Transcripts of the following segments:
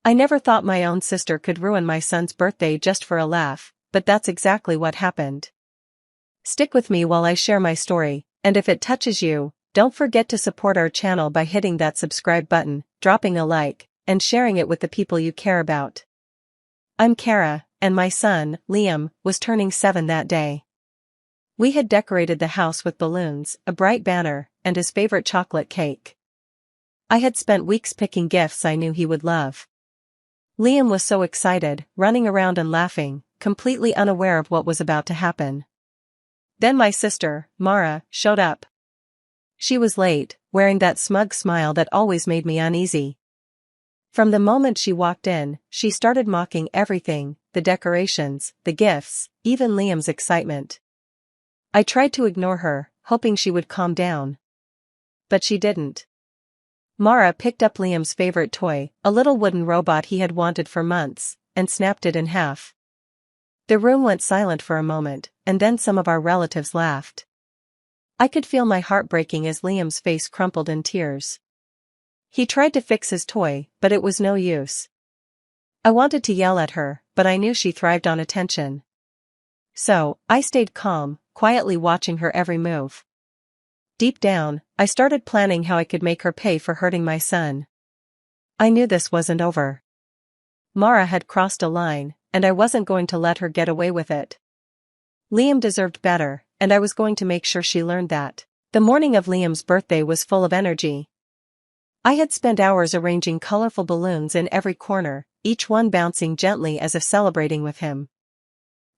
I never thought my own sister could ruin my son's birthday just for a laugh, but that's exactly what happened. Stick with me while I share my story, and if it touches you, don't forget to support our channel by hitting that subscribe button, dropping a like, and sharing it with the people you care about. I'm Kara, and my son, Liam, was turning 7 that day. We had decorated the house with balloons, a bright banner, and his favorite chocolate cake. I had spent weeks picking gifts I knew he would love. Liam was so excited, running around and laughing, completely unaware of what was about to happen. Then my sister, Mara, showed up. She was late, wearing that smug smile that always made me uneasy. From the moment she walked in, she started mocking everything, the decorations, the gifts, even Liam's excitement. I tried to ignore her, hoping she would calm down. But she didn't. Mara picked up Liam's favorite toy, a little wooden robot he had wanted for months, and snapped it in half. The room went silent for a moment, and then some of our relatives laughed. I could feel my heart breaking as Liam's face crumpled in tears. He tried to fix his toy, but it was no use. I wanted to yell at her, but I knew she thrived on attention. So, I stayed calm, quietly watching her every move. Deep down, I started planning how I could make her pay for hurting my son. I knew this wasn't over. Mara had crossed a line, and I wasn't going to let her get away with it. Liam deserved better, and I was going to make sure she learned that. The morning of Liam's birthday was full of energy. I had spent hours arranging colorful balloons in every corner, each one bouncing gently as if celebrating with him.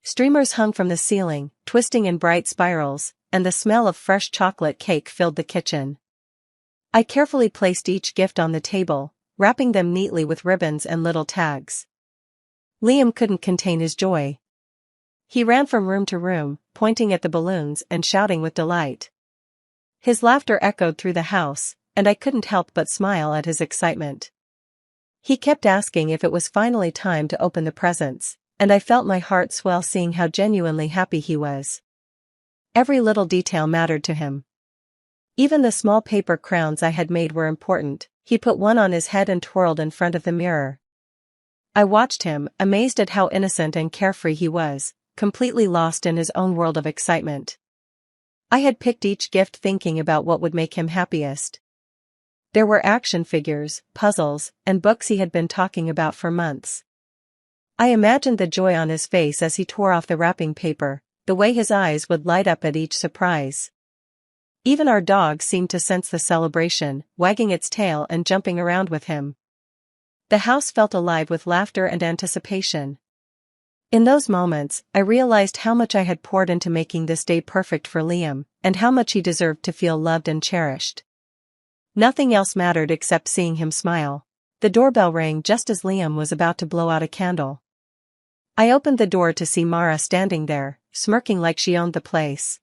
Streamers hung from the ceiling, twisting in bright spirals, and the smell of fresh chocolate cake filled the kitchen. I carefully placed each gift on the table, wrapping them neatly with ribbons and little tags. Liam couldn't contain his joy. He ran from room to room, pointing at the balloons and shouting with delight. His laughter echoed through the house, and I couldn't help but smile at his excitement. He kept asking if it was finally time to open the presents, and I felt my heart swell seeing how genuinely happy he was. Every little detail mattered to him. Even the small paper crowns I had made were important. He put one on his head and twirled in front of the mirror. I watched him, amazed at how innocent and carefree he was, completely lost in his own world of excitement. I had picked each gift thinking about what would make him happiest. There were action figures, puzzles, and books he had been talking about for months. I imagined the joy on his face as he tore off the wrapping paper, the way his eyes would light up at each surprise. Even our dog seemed to sense the celebration, wagging its tail and jumping around with him. The house felt alive with laughter and anticipation. In those moments, I realized how much I had poured into making this day perfect for Liam, and how much he deserved to feel loved and cherished. Nothing else mattered except seeing him smile. The doorbell rang just as Liam was about to blow out a candle. I opened the door to see Mara standing there, smirking like she owned the place.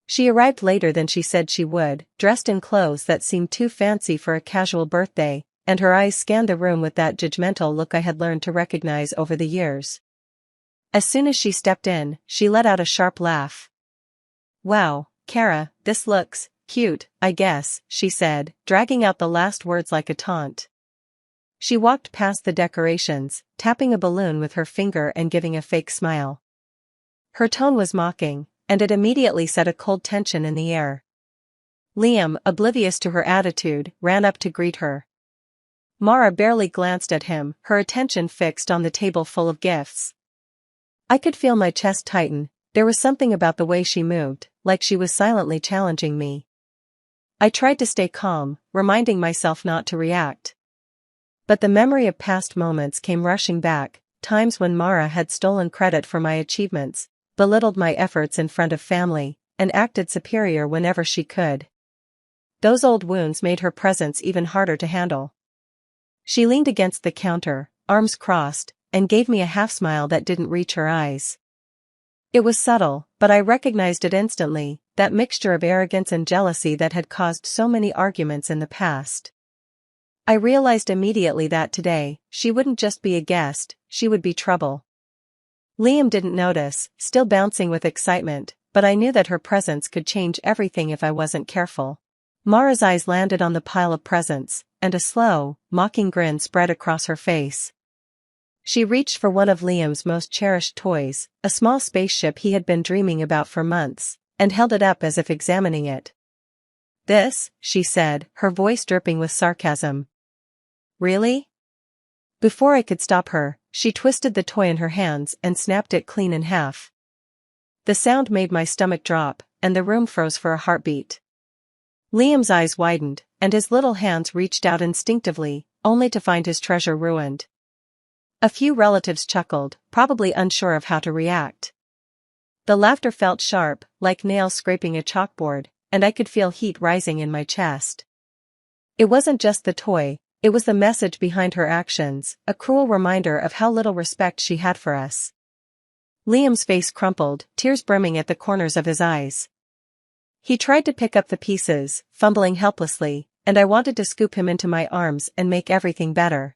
She arrived later than she said she would, dressed in clothes that seemed too fancy for a casual birthday, and her eyes scanned the room with that judgmental look I had learned to recognize over the years. As soon as she stepped in, she let out a sharp laugh. "Wow, Kara, this looks cute, I guess," she said, dragging out the last words like a taunt. She walked past the decorations, tapping a balloon with her finger and giving a fake smile. Her tone was mocking, and it immediately set a cold tension in the air. Liam, oblivious to her attitude, ran up to greet her. Mara barely glanced at him, her attention fixed on the table full of gifts. I could feel my chest tighten. There was something about the way she moved, like she was silently challenging me. I tried to stay calm, reminding myself not to react. But the memory of past moments came rushing back, times when Mara had stolen credit for my achievements, belittled my efforts in front of family, and acted superior whenever she could. Those old wounds made her presence even harder to handle. She leaned against the counter, arms crossed, and gave me a half-smile that didn't reach her eyes. It was subtle, but I recognized it instantly, that mixture of arrogance and jealousy that had caused so many arguments in the past. I realized immediately that today, she wouldn't just be a guest, she would be trouble. Liam didn't notice, still bouncing with excitement, but I knew that her presence could change everything if I wasn't careful. Mara's eyes landed on the pile of presents, and a slow, mocking grin spread across her face. She reached for one of Liam's most cherished toys, a small spaceship he had been dreaming about for months, and held it up as if examining it. "This," she said, her voice dripping with sarcasm. "Really?" Before I could stop her, she twisted the toy in her hands and snapped it clean in half. The sound made my stomach drop, and the room froze for a heartbeat. Liam's eyes widened, and his little hands reached out instinctively, only to find his treasure ruined. A few relatives chuckled, probably unsure of how to react. The laughter felt sharp, like nails scraping a chalkboard, and I could feel heat rising in my chest. It wasn't just the toy, it was the message behind her actions, a cruel reminder of how little respect she had for us. Liam's face crumpled, tears brimming at the corners of his eyes. He tried to pick up the pieces, fumbling helplessly, and I wanted to scoop him into my arms and make everything better.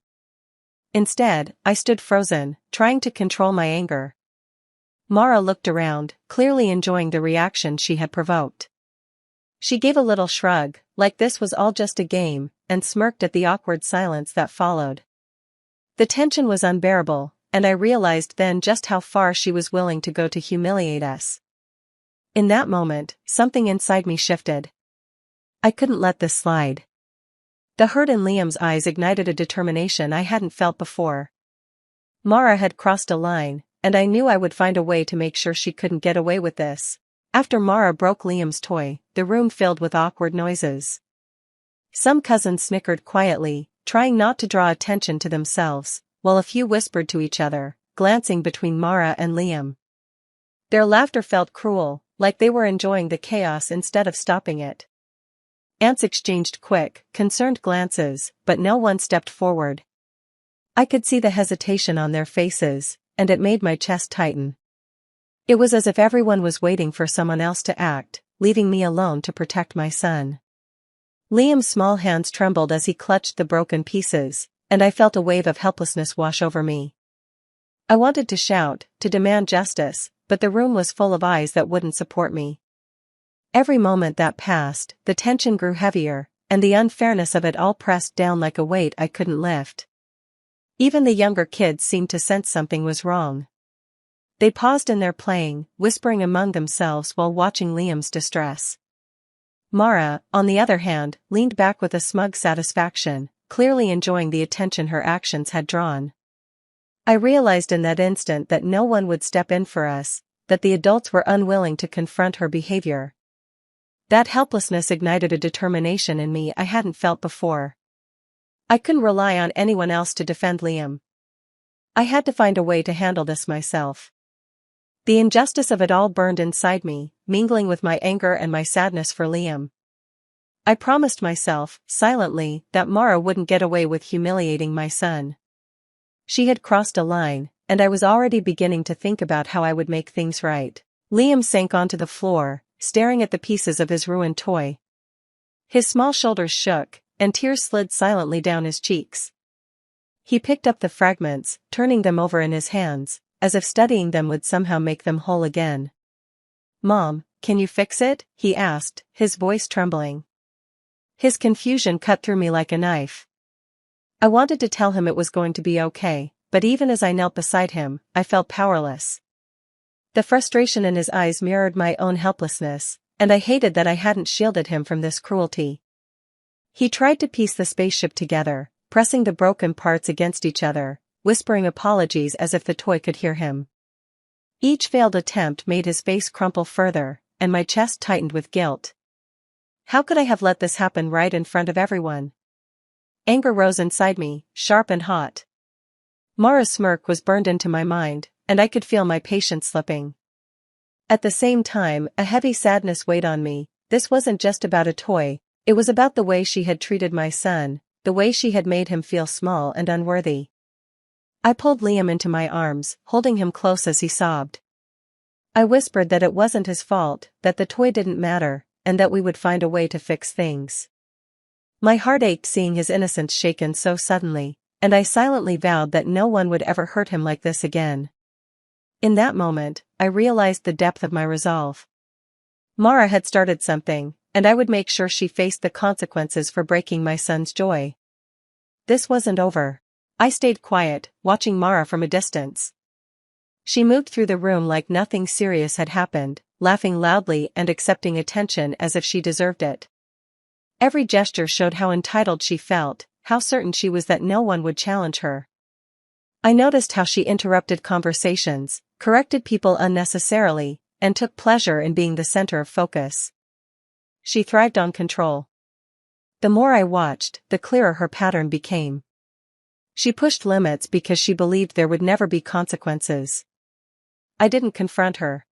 Instead, I stood frozen, trying to control my anger. Mara looked around, clearly enjoying the reaction she had provoked. She gave a little shrug, like this was all just a game, and smirked at the awkward silence that followed. The tension was unbearable, and I realized then just how far she was willing to go to humiliate us. In that moment, something inside me shifted. I couldn't let this slide. The hurt in Liam's eyes ignited a determination I hadn't felt before. Mara had crossed a line, and I knew I would find a way to make sure she couldn't get away with this. After Mara broke Liam's toy, the room filled with awkward noises. Some cousins snickered quietly, trying not to draw attention to themselves, while a few whispered to each other, glancing between Mara and Liam. Their laughter felt cruel, like they were enjoying the chaos instead of stopping it. Aunts exchanged quick, concerned glances, but no one stepped forward. I could see the hesitation on their faces, and it made my chest tighten. It was as if everyone was waiting for someone else to act, leaving me alone to protect my son. Liam's small hands trembled as he clutched the broken pieces, and I felt a wave of helplessness wash over me. I wanted to shout, to demand justice, but the room was full of eyes that wouldn't support me. Every moment that passed, the tension grew heavier, and the unfairness of it all pressed down like a weight I couldn't lift. Even the younger kids seemed to sense something was wrong. They paused in their playing, whispering among themselves while watching Liam's distress. Mara, on the other hand, leaned back with a smug satisfaction, clearly enjoying the attention her actions had drawn. I realized in that instant that no one would step in for us, that the adults were unwilling to confront her behavior. That helplessness ignited a determination in me I hadn't felt before. I couldn't rely on anyone else to defend Liam. I had to find a way to handle this myself. The injustice of it all burned inside me, mingling with my anger and my sadness for Liam. I promised myself, silently, that Mara wouldn't get away with humiliating my son. She had crossed a line, and I was already beginning to think about how I would make things right. Liam sank onto the floor, staring at the pieces of his ruined toy. His small shoulders shook, and tears slid silently down his cheeks. He picked up the fragments, turning them over in his hands, as if studying them would somehow make them whole again. "Mom, can you fix it?" he asked, his voice trembling. His confusion cut through me like a knife. I wanted to tell him it was going to be okay, but even as I knelt beside him, I felt powerless. The frustration in his eyes mirrored my own helplessness, and I hated that I hadn't shielded him from this cruelty. He tried to piece the spaceship together, pressing the broken parts against each other, whispering apologies as if the toy could hear him. Each failed attempt made his face crumple further, and my chest tightened with guilt. How could I have let this happen right in front of everyone? Anger rose inside me, sharp and hot. Mara's smirk was burned into my mind, and I could feel my patience slipping. At the same time, a heavy sadness weighed on me. This wasn't just about a toy, it was about the way she had treated my son, the way she had made him feel small and unworthy. I pulled Liam into my arms, holding him close as he sobbed. I whispered that it wasn't his fault, that the toy didn't matter, and that we would find a way to fix things. My heart ached seeing his innocence shaken so suddenly, and I silently vowed that no one would ever hurt him like this again. In that moment, I realized the depth of my resolve. Mara had started something, and I would make sure she faced the consequences for breaking my son's joy. This wasn't over. I stayed quiet, watching Mara from a distance. She moved through the room like nothing serious had happened, laughing loudly and accepting attention as if she deserved it. Every gesture showed how entitled she felt, how certain she was that no one would challenge her. I noticed how she interrupted conversations, corrected people unnecessarily, and took pleasure in being the center of focus. She thrived on control. The more I watched, the clearer her pattern became. She pushed limits because she believed there would never be consequences. I didn't confront her.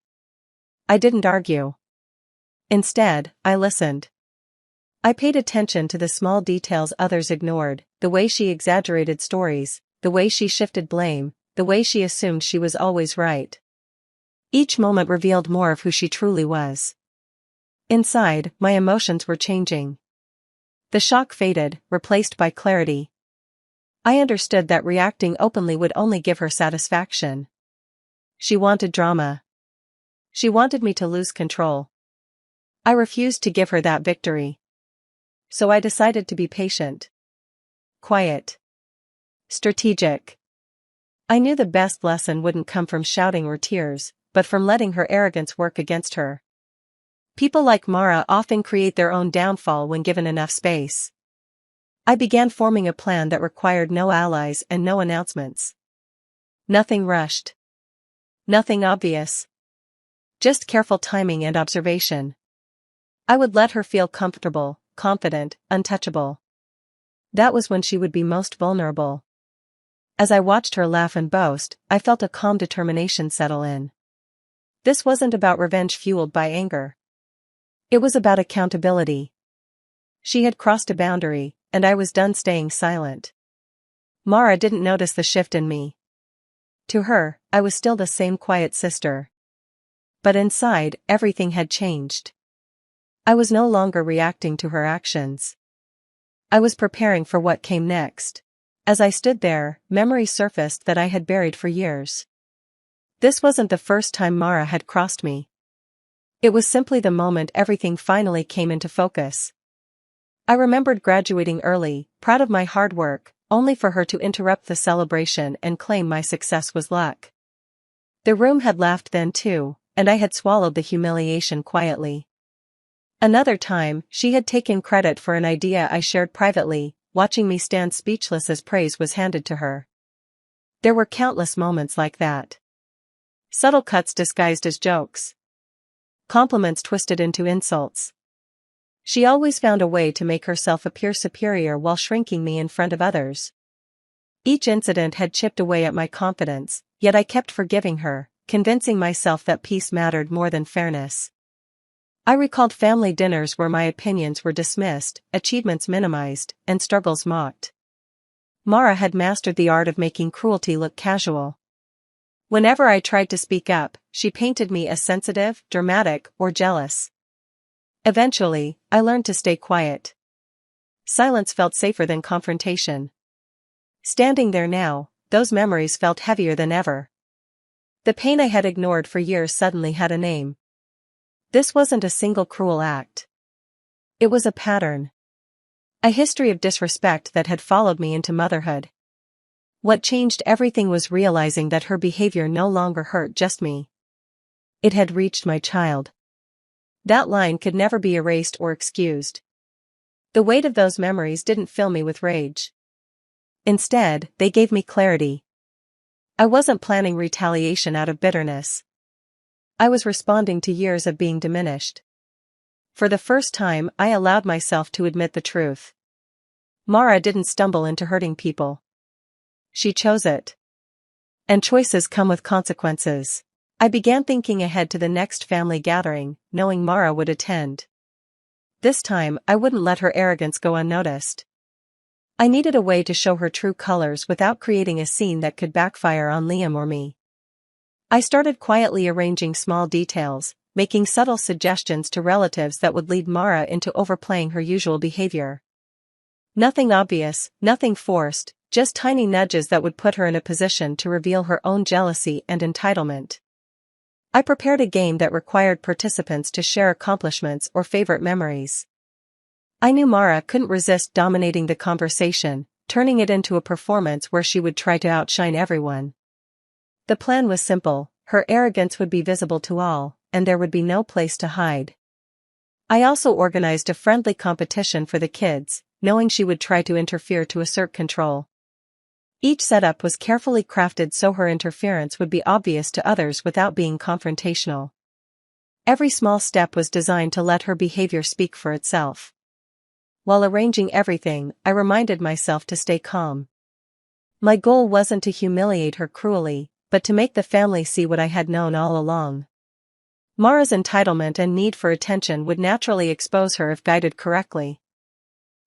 I didn't argue. Instead, I listened. I paid attention to the small details others ignored, the way she exaggerated stories, the way she shifted blame, the way she assumed she was always right. Each moment revealed more of who she truly was. Inside, my emotions were changing. The shock faded, replaced by clarity. I understood that reacting openly would only give her satisfaction. She wanted drama. She wanted me to lose control. I refused to give her that victory. So I decided to be patient. Quiet. Strategic. I knew the best lesson wouldn't come from shouting or tears, but from letting her arrogance work against her. People like Mara often create their own downfall when given enough space. I began forming a plan that required no allies and no announcements. Nothing rushed. Nothing obvious. Just careful timing and observation. I would let her feel comfortable, confident, untouchable. That was when she would be most vulnerable. As I watched her laugh and boast, I felt a calm determination settle in. This wasn't about revenge fueled by anger. It was about accountability. She had crossed a boundary, and I was done staying silent. Mara didn't notice the shift in me. To her, I was still the same quiet sister. But inside, everything had changed. I was no longer reacting to her actions. I was preparing for what came next. As I stood there, memories surfaced that I had buried for years. This wasn't the first time Mara had crossed me. It was simply the moment everything finally came into focus. I remembered graduating early, proud of my hard work, only for her to interrupt the celebration and claim my success was luck. The room had laughed then too, and I had swallowed the humiliation quietly. Another time, she had taken credit for an idea I shared privately, watching me stand speechless as praise was handed to her. There were countless moments like that. Subtle cuts disguised as jokes. Compliments twisted into insults. She always found a way to make herself appear superior while shrinking me in front of others. Each incident had chipped away at my confidence, yet I kept forgiving her, convincing myself that peace mattered more than fairness. I recalled family dinners where my opinions were dismissed, achievements minimized, and struggles mocked. Mara had mastered the art of making cruelty look casual. Whenever I tried to speak up, she painted me as sensitive, dramatic, or jealous. Eventually, I learned to stay quiet. Silence felt safer than confrontation. Standing there now, those memories felt heavier than ever. The pain I had ignored for years suddenly had a name. This wasn't a single cruel act. It was a pattern. A history of disrespect that had followed me into motherhood. What changed everything was realizing that her behavior no longer hurt just me. It had reached my child. That line could never be erased or excused. The weight of those memories didn't fill me with rage. Instead, they gave me clarity. I wasn't planning retaliation out of bitterness. I was responding to years of being diminished. For the first time, I allowed myself to admit the truth. Mara didn't stumble into hurting people. She chose it. And choices come with consequences. I began thinking ahead to the next family gathering, knowing Mara would attend. This time, I wouldn't let her arrogance go unnoticed. I needed a way to show her true colors without creating a scene that could backfire on Liam or me. I started quietly arranging small details, making subtle suggestions to relatives that would lead Mara into overplaying her usual behavior. Nothing obvious, nothing forced, just tiny nudges that would put her in a position to reveal her own jealousy and entitlement. I prepared a game that required participants to share accomplishments or favorite memories. I knew Mara couldn't resist dominating the conversation, turning it into a performance where she would try to outshine everyone. The plan was simple: her arrogance would be visible to all, and there would be no place to hide. I also organized a friendly competition for the kids, knowing she would try to interfere to assert control. Each setup was carefully crafted so her interference would be obvious to others without being confrontational. Every small step was designed to let her behavior speak for itself. While arranging everything, I reminded myself to stay calm. My goal wasn't to humiliate her cruelly, but to make the family see what I had known all along. Mara's entitlement and need for attention would naturally expose her if guided correctly.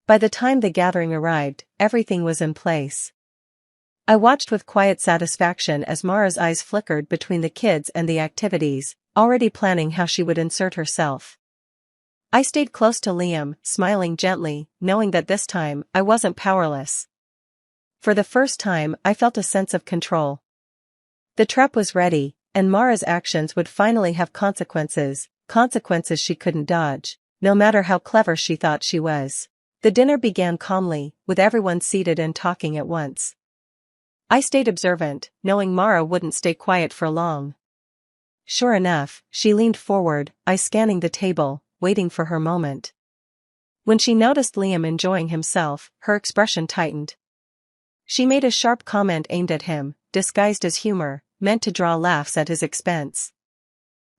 By the time the gathering arrived, everything was in place. I watched with quiet satisfaction as Mara's eyes flickered between the kids and the activities, already planning how she would insert herself. I stayed close to Liam, smiling gently, knowing that this time I wasn't powerless. For the first time, I felt a sense of control. The trap was ready, and Mara's actions would finally have consequences she couldn't dodge, no matter how clever she thought she was. The dinner began calmly, with everyone seated and talking at once. I stayed observant, knowing Mara wouldn't stay quiet for long. Sure enough, she leaned forward, eyes scanning the table, waiting for her moment. When she noticed Liam enjoying himself, her expression tightened. She made a sharp comment aimed at him, disguised as humor, meant to draw laughs at his expense.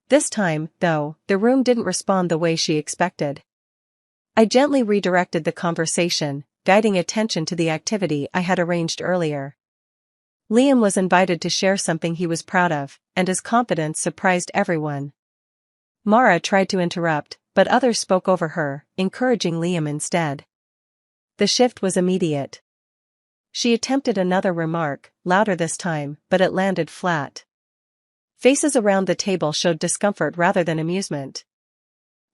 This time, though, the room didn't respond the way she expected. I gently redirected the conversation, guiding attention to the activity I had arranged earlier. Liam was invited to share something he was proud of, and his confidence surprised everyone. Mara tried to interrupt, but others spoke over her, encouraging Liam instead. The shift was immediate. She attempted another remark, louder this time, but it landed flat. Faces around the table showed discomfort rather than amusement.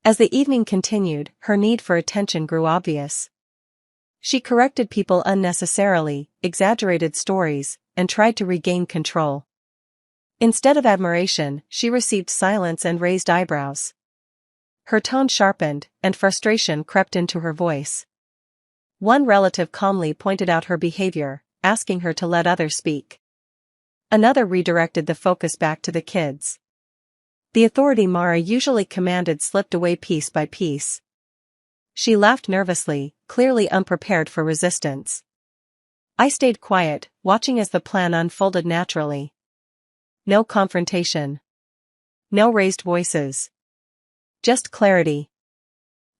As the evening continued, her need for attention grew obvious. She corrected people unnecessarily, exaggerated stories, and tried to regain control. Instead of admiration, she received silence and raised eyebrows. Her tone sharpened, and frustration crept into her voice. One relative calmly pointed out her behavior, asking her to let others speak. Another redirected the focus back to the kids. The authority Mara usually commanded slipped away piece by piece. She laughed nervously, clearly unprepared for resistance. I stayed quiet, watching as the plan unfolded naturally. No confrontation. No raised voices. Just clarity.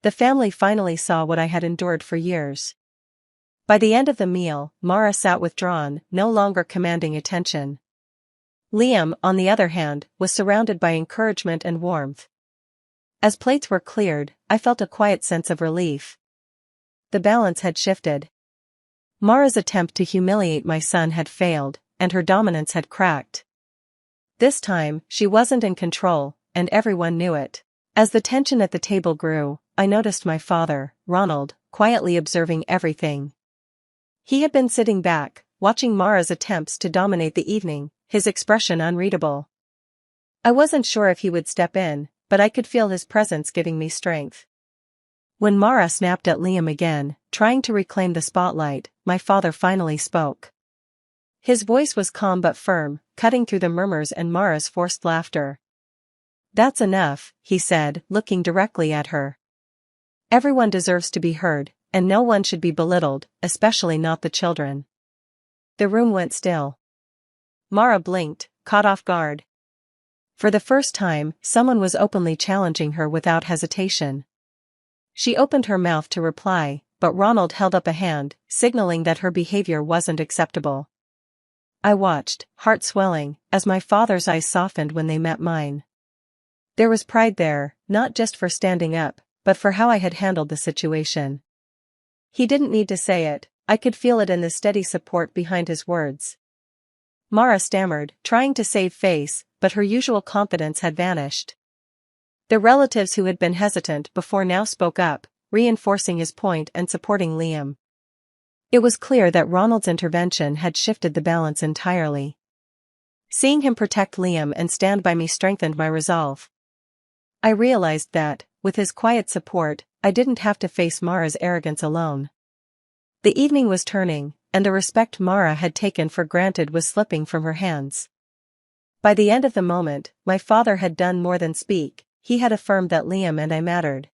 The family finally saw what I had endured for years. By the end of the meal, Mara sat withdrawn, no longer commanding attention. Liam, on the other hand, was surrounded by encouragement and warmth. As plates were cleared, I felt a quiet sense of relief. The balance had shifted. Mara's attempt to humiliate my son had failed, and her dominance had cracked. This time, she wasn't in control, and everyone knew it. As the tension at the table grew, I noticed my father, Ronald, quietly observing everything. He had been sitting back, watching Mara's attempts to dominate the evening, his expression unreadable. I wasn't sure if he would step in, but I could feel his presence giving me strength. When Mara snapped at Liam again, trying to reclaim the spotlight, my father finally spoke. His voice was calm but firm, cutting through the murmurs and Mara's forced laughter. "That's enough," he said, looking directly at her. "Everyone deserves to be heard, and no one should be belittled, especially not the children." The room went still. Mara blinked, caught off guard. For the first time, someone was openly challenging her without hesitation. She opened her mouth to reply, but Ronald held up a hand, signaling that her behavior wasn't acceptable. I watched, heart swelling, as my father's eyes softened when they met mine. There was pride there, not just for standing up, but for how I had handled the situation. He didn't need to say it, I could feel it in the steady support behind his words. Mara stammered, trying to save face, but her usual confidence had vanished. The relatives who had been hesitant before now spoke up, reinforcing his point and supporting Liam. It was clear that Ronald's intervention had shifted the balance entirely. Seeing him protect Liam and stand by me strengthened my resolve. I realized that, with his quiet support, I didn't have to face Mara's arrogance alone. The evening was turning, and the respect Mara had taken for granted was slipping from her hands. By the end of the moment, my father had done more than speak, he had affirmed that Liam and I mattered.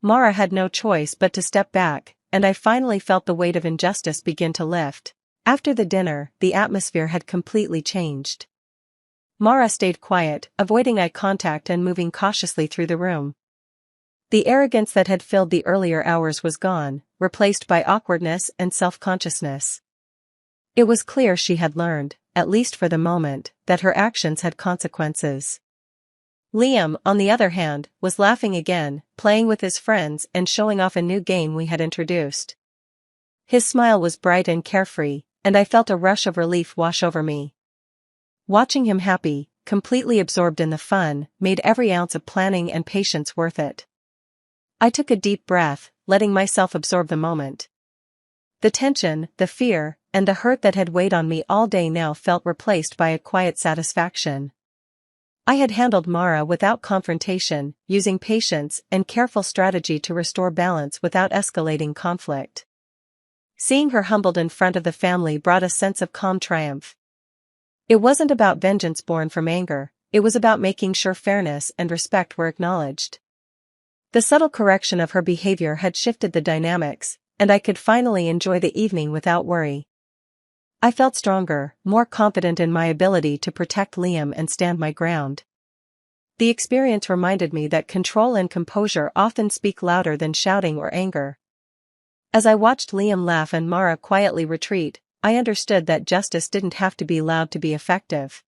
Mara had no choice but to step back, and I finally felt the weight of injustice begin to lift. After the dinner, the atmosphere had completely changed. Mara stayed quiet, avoiding eye contact and moving cautiously through the room. The arrogance that had filled the earlier hours was gone, replaced by awkwardness and self-consciousness. It was clear she had learned, at least for the moment, that her actions had consequences. Liam, on the other hand, was laughing again, playing with his friends and showing off a new game we had introduced. His smile was bright and carefree, and I felt a rush of relief wash over me. Watching him happy, completely absorbed in the fun, made every ounce of planning and patience worth it. I took a deep breath, letting myself absorb the moment. The tension, the fear, and the hurt that had weighed on me all day now felt replaced by a quiet satisfaction. I had handled Mara without confrontation, using patience and careful strategy to restore balance without escalating conflict. Seeing her humbled in front of the family brought a sense of calm triumph. It wasn't about vengeance born from anger, it was about making sure fairness and respect were acknowledged. The subtle correction of her behavior had shifted the dynamics, and I could finally enjoy the evening without worry. I felt stronger, more confident in my ability to protect Liam and stand my ground. The experience reminded me that control and composure often speak louder than shouting or anger. As I watched Liam laugh and Mara quietly retreat, I understood that justice didn't have to be loud to be effective.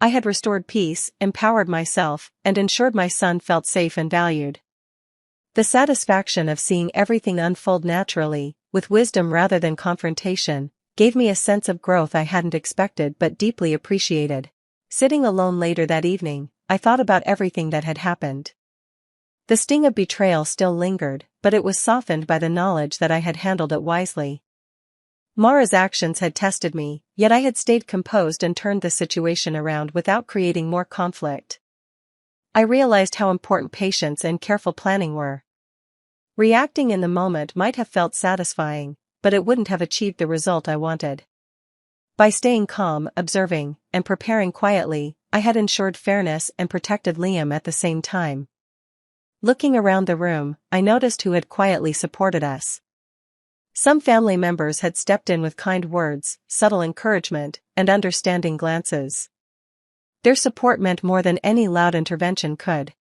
I had restored peace, empowered myself, and ensured my son felt safe and valued. The satisfaction of seeing everything unfold naturally, with wisdom rather than confrontation, gave me a sense of growth I hadn't expected but deeply appreciated. Sitting alone later that evening, I thought about everything that had happened. The sting of betrayal still lingered, but it was softened by the knowledge that I had handled it wisely. Mara's actions had tested me, yet I had stayed composed and turned the situation around without creating more conflict. I realized how important patience and careful planning were. Reacting in the moment might have felt satisfying, but it wouldn't have achieved the result I wanted. By staying calm, observing, and preparing quietly, I had ensured fairness and protected Liam at the same time. Looking around the room, I noticed who had quietly supported us. Some family members had stepped in with kind words, subtle encouragement, and understanding glances. Their support meant more than any loud intervention could.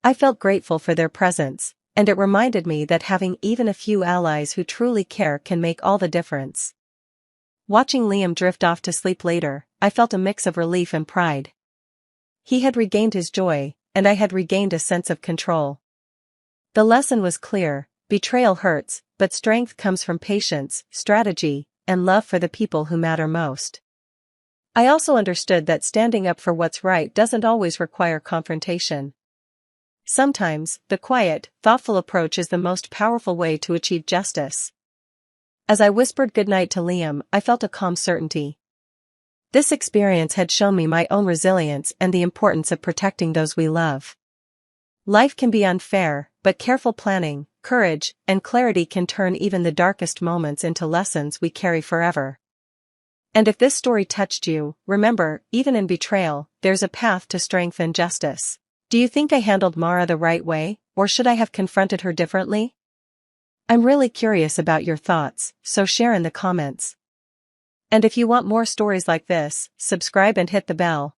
I felt grateful for their presence, and it reminded me that having even a few allies who truly care can make all the difference. Watching Liam drift off to sleep later, I felt a mix of relief and pride. He had regained his joy, and I had regained a sense of control. The lesson was clear: betrayal hurts, but strength comes from patience, strategy, and love for the people who matter most. I also understood that standing up for what's right doesn't always require confrontation. Sometimes, the quiet, thoughtful approach is the most powerful way to achieve justice. As I whispered goodnight to Liam, I felt a calm certainty. This experience had shown me my own resilience and the importance of protecting those we love. Life can be unfair, but careful planning, courage, and clarity can turn even the darkest moments into lessons we carry forever. And if this story touched you, remember, even in betrayal, there's a path to strength and justice. Do you think I handled Mara the right way, or should I have confronted her differently? I'm really curious about your thoughts, so share in the comments. And if you want more stories like this, subscribe and hit the bell.